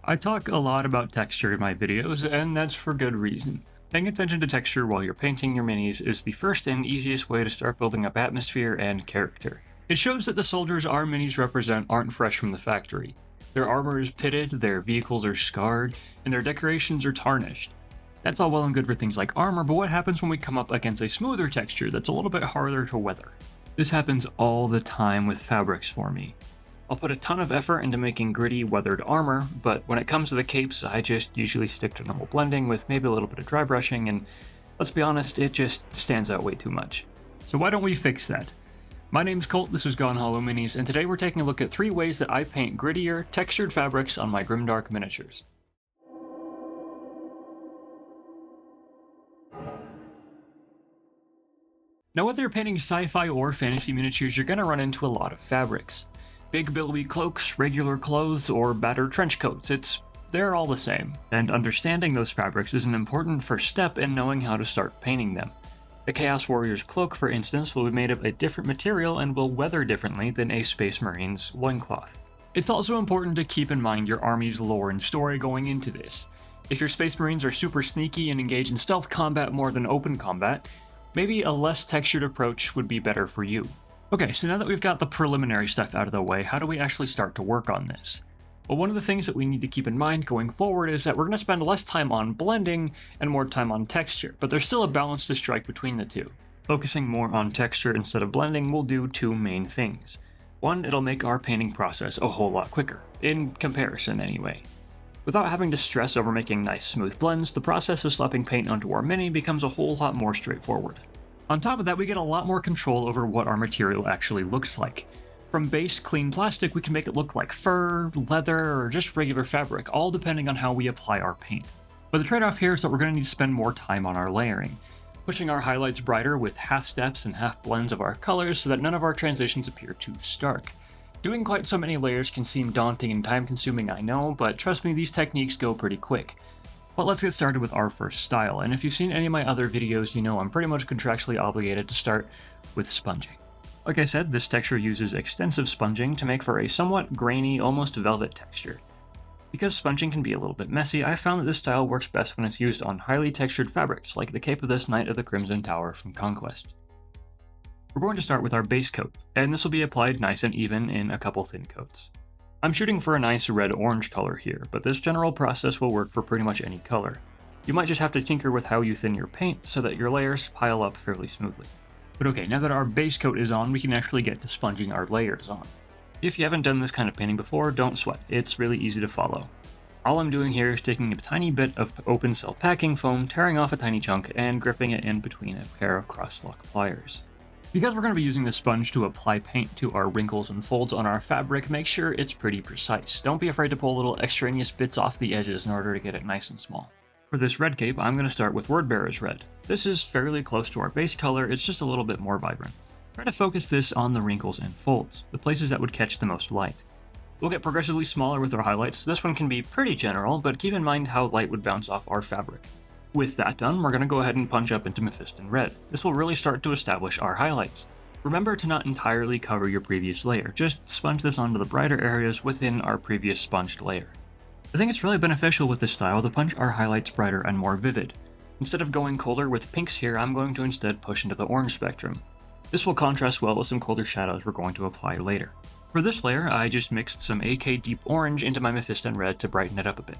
I talk a lot about texture in my videos, and that's for good reason. Paying attention to texture while you're painting your minis is the first and easiest way to start building up atmosphere and character. It shows that the soldiers our minis represent aren't fresh from the factory. Their armor is pitted, their vehicles are scarred, and their decorations are tarnished. That's all well and good for things like armor, but what happens when we come up against a smoother texture that's a little bit harder to weather? This happens all the time with fabrics for me. I'll put a ton of effort into making gritty, weathered armor, but when it comes to the capes, I just usually stick to normal blending with maybe a little bit of dry brushing, and let's be honest, it just stands out way too much. So why don't we fix that? My name's Colt, this is Gone Hollow Minis, and today we're taking a look at 3 ways that I paint grittier, textured fabrics on my Grimdark miniatures. Now whether you're painting sci-fi or fantasy miniatures, you're gonna run into a lot of fabrics. Big billowy cloaks, regular clothes, or battered trench coats, they're all the same, and understanding those fabrics is an important first step in knowing how to start painting them. The Chaos Warrior's cloak, for instance, will be made of a different material and will weather differently than a Space Marine's loincloth. It's also important to keep in mind your army's lore and story going into this. If your Space Marines are super sneaky and engage in stealth combat more than open combat, maybe a less textured approach would be better for you. Okay, so now that we've got the preliminary stuff out of the way, how do we actually start to work on this? Well, one of the things that we need to keep in mind going forward is that we're going to spend less time on blending and more time on texture, but there's still a balance to strike between the two. Focusing more on texture instead of blending will do 2 main things. One, it'll make our painting process a whole lot quicker, in comparison anyway. Without having to stress over making nice smooth blends, the process of slapping paint onto our mini becomes a whole lot more straightforward. On top of that, we get a lot more control over what our material actually looks like. From base clean plastic, we can make it look like fur, leather, or just regular fabric, all depending on how we apply our paint. But the trade-off here is that we're going to need to spend more time on our layering, pushing our highlights brighter with half steps and half blends of our colors so that none of our transitions appear too stark. Doing quite so many layers can seem daunting and time-consuming, I know, but trust me, these techniques go pretty quick. But let's get started with our first style, and if you've seen any of my other videos, you know I'm pretty much contractually obligated to start with sponging. Like I said, this texture uses extensive sponging to make for a somewhat grainy, almost velvet texture. Because sponging can be a little bit messy, I found that this style works best when it's used on highly textured fabrics, like the cape of this Knight of the Crimson Tower from Conquest. We're going to start with our base coat, and this will be applied nice and even in a couple thin coats. I'm shooting for a nice red-orange color here, but this general process will work for pretty much any color. You might just have to tinker with how you thin your paint so that your layers pile up fairly smoothly. But okay, now that our base coat is on, we can actually get to sponging our layers on. If you haven't done this kind of painting before, don't sweat, it's really easy to follow. All I'm doing here is taking a tiny bit of open cell packing foam, tearing off a tiny chunk, and gripping it in between a pair of cross-lock pliers. Because we're going to be using the sponge to apply paint to our wrinkles and folds on our fabric, make sure it's pretty precise. Don't be afraid to pull little extraneous bits off the edges in order to get it nice and small. For this red cape, I'm going to start with Wordbearer's Red. This is fairly close to our base color, it's just a little bit more vibrant. Try to focus this on the wrinkles and folds, the places that would catch the most light. We'll get progressively smaller with our highlights, so this one can be pretty general, but keep in mind how light would bounce off our fabric. With that done, we're going to go ahead and punch up into Mephiston Red. This will really start to establish our highlights. Remember to not entirely cover your previous layer, just sponge this onto the brighter areas within our previous sponged layer. I think it's really beneficial with this style to punch our highlights brighter and more vivid. Instead of going colder with pinks here, I'm going to instead push into the orange spectrum. This will contrast well with some colder shadows we're going to apply later. For this layer, I just mixed some AK Deep Orange into my Mephiston Red to brighten it up a bit.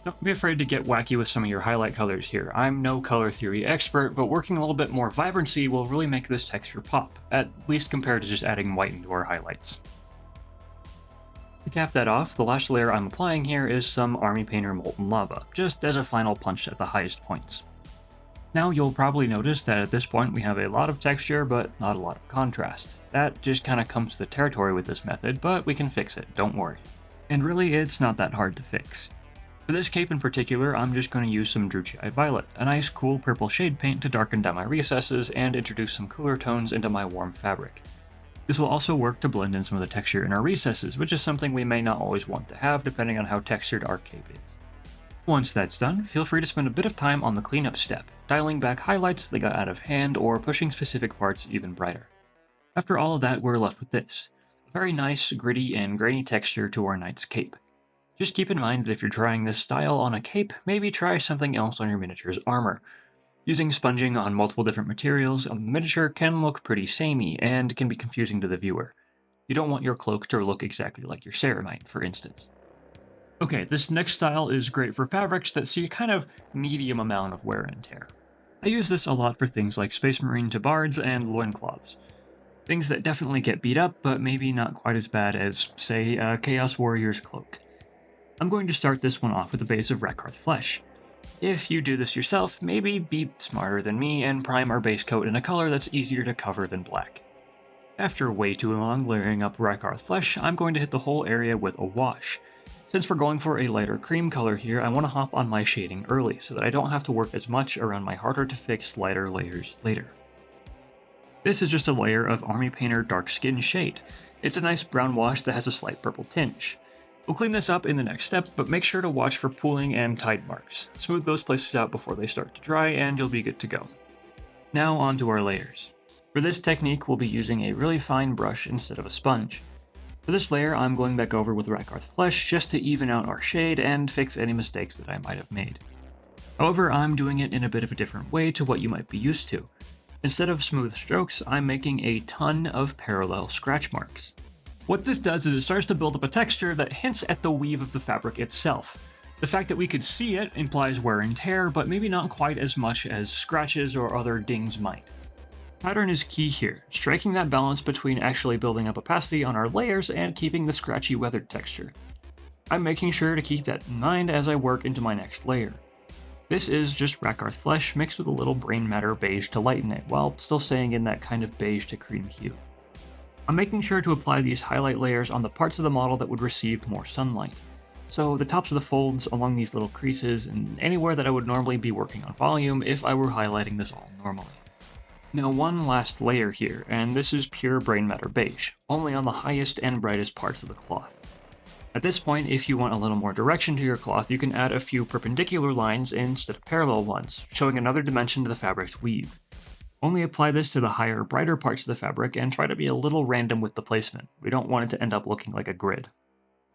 Don't be afraid to get wacky with some of your highlight colors here. I'm no color theory expert, but working a little bit more vibrancy will really make this texture pop, at least compared to just adding white into our highlights. To cap that off, the last layer I'm applying here is some Army Painter Molten Lava, just as a final punch at the highest points. Now you'll probably notice that at this point we have a lot of texture, but not a lot of contrast. That just kinda comes to the territory with this method, but we can fix it, don't worry. And really, it's not that hard to fix. For this cape in particular, I'm just going to use some Druchii Violet, a nice cool purple shade paint to darken down my recesses and introduce some cooler tones into my warm fabric. This will also work to blend in some of the texture in our recesses, which is something we may not always want to have depending on how textured our cape is. Once that's done, feel free to spend a bit of time on the cleanup step, dialing back highlights if they got out of hand or pushing specific parts even brighter. After all of that, we're left with this, a very nice, gritty, and grainy texture to our knight's cape. Just keep in mind that if you're trying this style on a cape, maybe try something else on your miniature's armor. Using sponging on multiple different materials on the miniature can look pretty samey and can be confusing to the viewer. You don't want your cloak to look exactly like your ceramite, for instance. Okay, this next style is great for fabrics that see a kind of medium amount of wear and tear. I use this a lot for things like Space Marine tabards and loincloths. Things that definitely get beat up, but maybe not quite as bad as, say, a Chaos Warrior's cloak. I'm going to start this one off with a base of Rakarth flesh. If you do this yourself, maybe be smarter than me and prime our base coat in a color that's easier to cover than black. After way too long layering up Rakarth flesh, I'm going to hit the whole area with a wash. Since we're going for a lighter cream color here, I want to hop on my shading early so that I don't have to work as much around my harder to fix lighter layers later. This is just a layer of Army Painter Dark Skin Shade. It's a nice brown wash that has a slight purple tinge. We'll clean this up in the next step, but make sure to watch for pooling and tide marks. Smooth those places out before they start to dry and you'll be good to go. Now on to our layers. For this technique, we'll be using a really fine brush instead of a sponge. For this layer, I'm going back over with Rakarth Flesh just to even out our shade and fix any mistakes that I might have made. However, I'm doing it in a bit of a different way to what you might be used to. Instead of smooth strokes, I'm making a ton of parallel scratch marks. What this does is it starts to build up a texture that hints at the weave of the fabric itself. The fact that we could see it implies wear and tear, but maybe not quite as much as scratches or other dings might. Pattern is key here, striking that balance between actually building up opacity on our layers and keeping the scratchy weathered texture. I'm making sure to keep that in mind as I work into my next layer. This is just Rakarth flesh mixed with a little brain matter beige to lighten it, while still staying in that kind of beige to cream hue. I'm making sure to apply these highlight layers on the parts of the model that would receive more sunlight. So the tops of the folds, along these little creases, and anywhere that I would normally be working on volume if I were highlighting this all normally. Now one last layer here, and this is pure brain matter beige, only on the highest and brightest parts of the cloth. At this point, if you want a little more direction to your cloth, you can add a few perpendicular lines instead of parallel ones, showing another dimension to the fabric's weave. Only apply this to the higher, brighter parts of the fabric and try to be a little random with the placement. We don't want it to end up looking like a grid.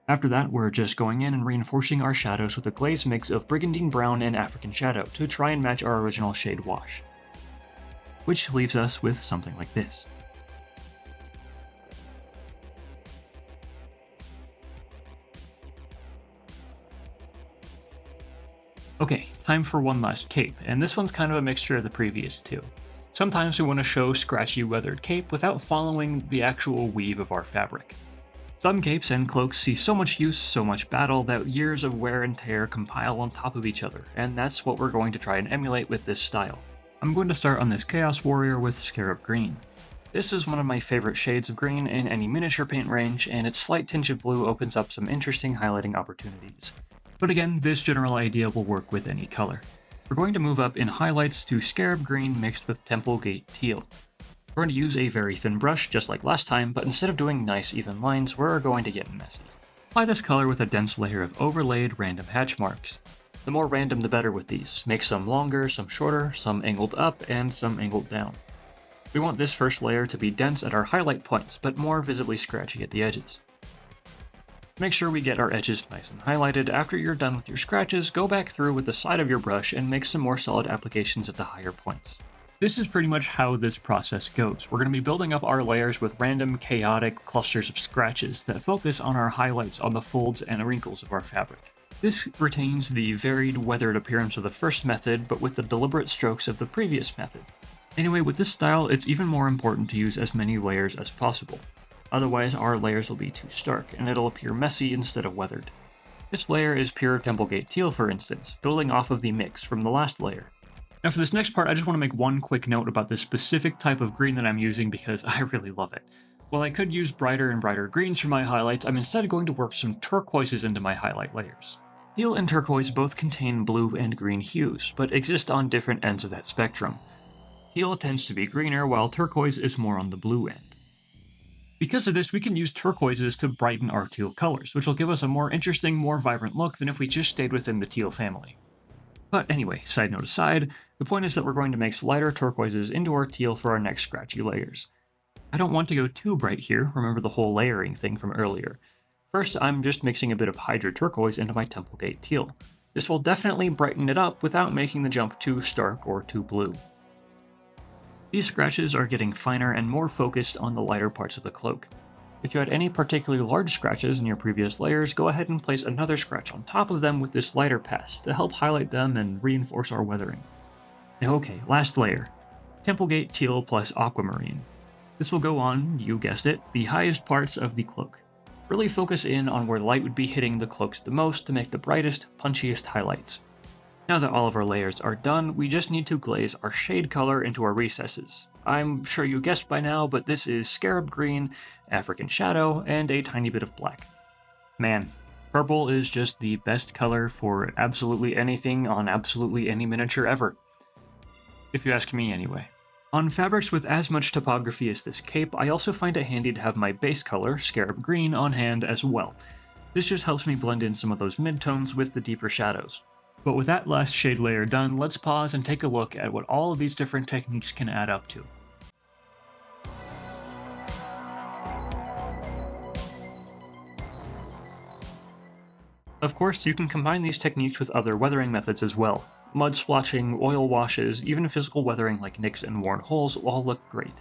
After that, we're just going in and reinforcing our shadows with a glaze mix of Brigandine Brown and African Shadow to try and match our original shade wash. Which leaves us with something like this. Okay, time for one last cape, and this one's kind of a mixture of the previous two. Sometimes we want to show scratchy weathered cape without following the actual weave of our fabric. Some capes and cloaks see so much use, so much battle, that years of wear and tear compile on top of each other, and that's what we're going to try and emulate with this style. I'm going to start on this Chaos Warrior with Scarab Green. This is one of my favorite shades of green in any miniature paint range, and its slight tinge of blue opens up some interesting highlighting opportunities. But again, this general idea will work with any color. We're going to move up in highlights to Scarab Green mixed with Temple Gate Teal. We're going to use a very thin brush, just like last time, but instead of doing nice even lines, we're going to get messy. Apply this color with a dense layer of overlaid random hatch marks. The more random the better with these. Make some longer, some shorter, some angled up, and some angled down. We want this first layer to be dense at our highlight points, but more visibly scratchy at the edges. Make sure we get our edges nice and highlighted. After you're done with your scratches, go back through with the side of your brush and make some more solid applications at the higher points. This is pretty much how this process goes. We're going to be building up our layers with random, chaotic clusters of scratches that focus on our highlights on the folds and wrinkles of our fabric. This retains the varied, weathered appearance of the first method, but with the deliberate strokes of the previous method. Anyway, with this style, it's even more important to use as many layers as possible. Otherwise, our layers will be too stark, and it'll appear messy instead of weathered. This layer is pure Templegate Teal, for instance, building off of the mix from the last layer. Now for this next part, I just want to make one quick note about this specific type of green that I'm using because I really love it. While I could use brighter and brighter greens for my highlights, I'm instead going to work some turquoises into my highlight layers. Teal and turquoise both contain blue and green hues, but exist on different ends of that spectrum. Teal tends to be greener, while turquoise is more on the blue end. Because of this, we can use turquoises to brighten our teal colors, which will give us a more interesting, more vibrant look than if we just stayed within the teal family. But anyway, side note aside, the point is that we're going to mix lighter turquoises into our teal for our next scratchy layers. I don't want to go too bright here, remember the whole layering thing from earlier. First, I'm just mixing a bit of Hydra Turquoise into my Templegate Teal. This will definitely brighten it up without making the jump too stark or too blue. These scratches are getting finer and more focused on the lighter parts of the cloak. If you had any particularly large scratches in your previous layers, go ahead and place another scratch on top of them with this lighter pass to help highlight them and reinforce our weathering. Now okay, last layer. Templegate Teal plus Aquamarine. This will go on, you guessed it, the highest parts of the cloak. Really focus in on where light would be hitting the cloaks the most to make the brightest, punchiest highlights. Now that all of our layers are done, we just need to glaze our shade color into our recesses. I'm sure you guessed by now, but this is Scarab Green, African Shadow, and a tiny bit of black. Man, purple is just the best color for absolutely anything on absolutely any miniature ever. If you ask me anyway. On fabrics with as much topography as this cape, I also find it handy to have my base color, Scarab Green, on hand as well. This just helps me blend in some of those midtones with the deeper shadows. But with that last shade layer done, let's pause and take a look at what all of these different techniques can add up to. Of course, you can combine these techniques with other weathering methods as well. Mud splotching, oil washes, even physical weathering like nicks and worn holes all look great.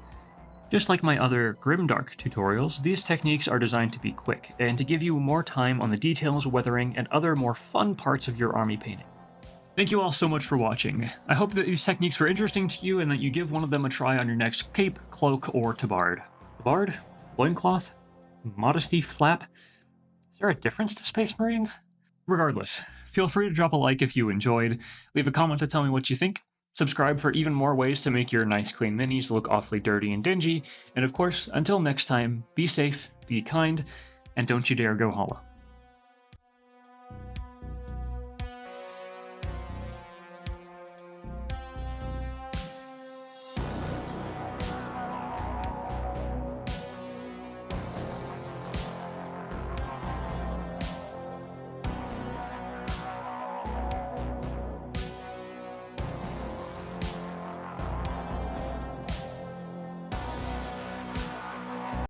Just like my other Grimdark tutorials, these techniques are designed to be quick, and to give you more time on the details, weathering, and other more fun parts of your army painting. Thank you all so much for watching. I hope that these techniques were interesting to you and that you give one of them a try on your next cape, cloak, or tabard. Tabard? Loincloth? Modesty flap? Is there a difference to Space Marines? Regardless, feel free to drop a like if you enjoyed, leave a comment to tell me what you think, subscribe for even more ways to make your nice clean minis look awfully dirty and dingy, and of course, until next time, be safe, be kind, and don't you dare go hollow.